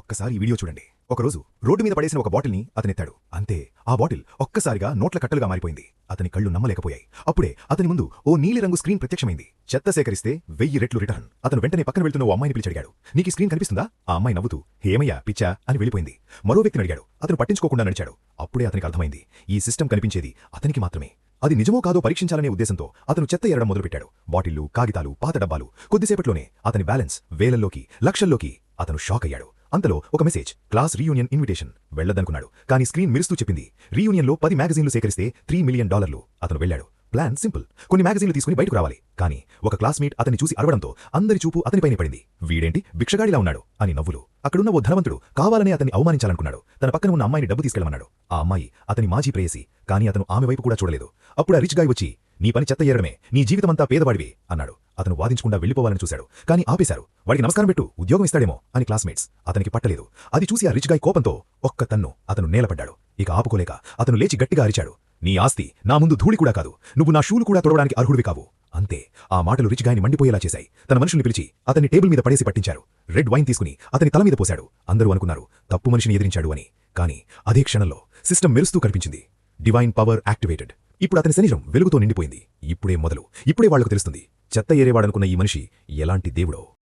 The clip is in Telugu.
ఒక్కసారి ఈ వీడియో చూడండి. ఒకరోజు రోడ్డు మీద పడేసిన ఒక బాటిల్ని అతనెత్తాడు. అంతే, ఆ బాటిల్ ఒక్కసారిగా నోట్ల కట్టలుగా మారిపోయింది. అతని కళ్ళు నమ్మలేకపోయాయి. అప్పుడే అతని ముందు ఓ నీలిరంగు స్క్రీన్ ప్రత్యక్షమైంది. చెత్త సేకరిస్తే 1000 రెట్లు రిటర్న్. అతను వెంటనే పక్కన వెళ్తున్న ఓ అమ్మాయిని పిలిచడిగాడు. నీకీ స్క్రీన్ కనిపిస్తుందా? ఆ అమ్మాయి నవ్వుతూ, ఏమయ్యా పిచ్చా అని వెళ్ళిపోయింది. మరో వ్యక్తిని అడిగాడు. అతను పట్టించుకోకుండా నడిచాడు. అప్పుడే అతనికి అర్థమైంది, ఈ సిస్టమ్ కనిపించేది అతనికి మాత్రమే. అది నిజమో కాదో పరీక్షించాలనే ఉద్దేశంతో అతను చెత్త ఏరడం మొదలుపెట్టాడు. బాటిళ్లు, కాగితాలు, పాత డబ్బాలు. కొద్దిసేపట్లోనే అతని బ్యాలెన్స్ వేలల్లోకి, లక్షల్లోకి. అతను షాక్ అయ్యాడు. అంతలో ఒక మెసేజ్, క్లాస్ రీయూనియన్ ఇన్విటేషన్. వెళ్లదనుకున్నాడు, కానీ స్క్రీన్ మెరుస్తూ చెప్పింది, రీయూనియన్లో 10 మ్యాగజైన్లు సేకరిస్తే $3 మిలియన్. అతను వెళ్ళాడు. ప్లాన్ సింపుల్, కొన్ని మ్యాగజైన్లు తీసుకుని బయటకు రావాలి. కానీ ఒక క్లాస్మేట్ అతన్ని చూసి అరవడంతో అందరి చూపు అతనిపైనే పడింది. వీడేంటి భిక్షగాడిలా ఉన్నాడు అని నవ్వులు. అక్కడున్న ఓ ధనవంతుడు కావాలనే అతన్ని అవమానించాలనుకున్నాడు. తన పక్కన ఉన్న అమ్మాయిని డబ్బు తీసుకెళ్లమన్నాడు. ఆ అమ్మాయి అతని మాజీ ప్రేయసి, కానీ అతను ఆమె వైపు కూడా చూడలేదు. అప్పుడు ఆ రిచ్ గాయ్ వచ్చి, నీ పని చెత్త ఏరడమే, నీ జీవితమంతా పేదవాడివే అన్నాడు. అతను వాదించకుండా వెళ్లిపోవాలని చూశాడు, కానీ ఆపేశారు. వాడికి నమస్కారం పెట్టు, ఉద్యోగం ఇస్తాడేమో అని క్లాస్మేట్స్. అతనికి పట్టలేదు. అది చూసి ఆ రిచ్ గాయ్ కోపంతో ఒక్క తన్ను అతను నేలపడ్డాడు. ఇక ఆపుకోలేక అతను లేచి గట్టిగా అరిచాడు, నీ ఆస్తి నా ముందు ధూళి కూడా కాదు, నువ్వు నా షూలు కూడా తొడవడానికి అర్హుడివి కావు. అంతే, ఆ మాటలు రిచ్ గాయ్ని మండిపోయేలా చేశాయి. తన మనుషుల్ని పిలిచి అతన్ని టేబుల్ మీద పడేసి పట్టించారు. రెడ్ వైన్ తీసుకుని అతని తల మీద పోశాడు. అందరూ అనుకున్నారు తప్పు మనిషిని ఎదిరించాడు అని. కానీ అదే క్షణంలో సిస్టమ్ మెరుస్తూ కనిపించింది. Divine power activated. ఇప్పుడు అతని శరీరం వెలుగుతో నిండిపోయింది. ఇప్పుడే మొదలు, ఇప్పుడే వాళ్లకు తెలుస్తుంది చెత్త ఏరేవాడనుకున్న ఈ మనిషి ఎలాంటి దేవుడో.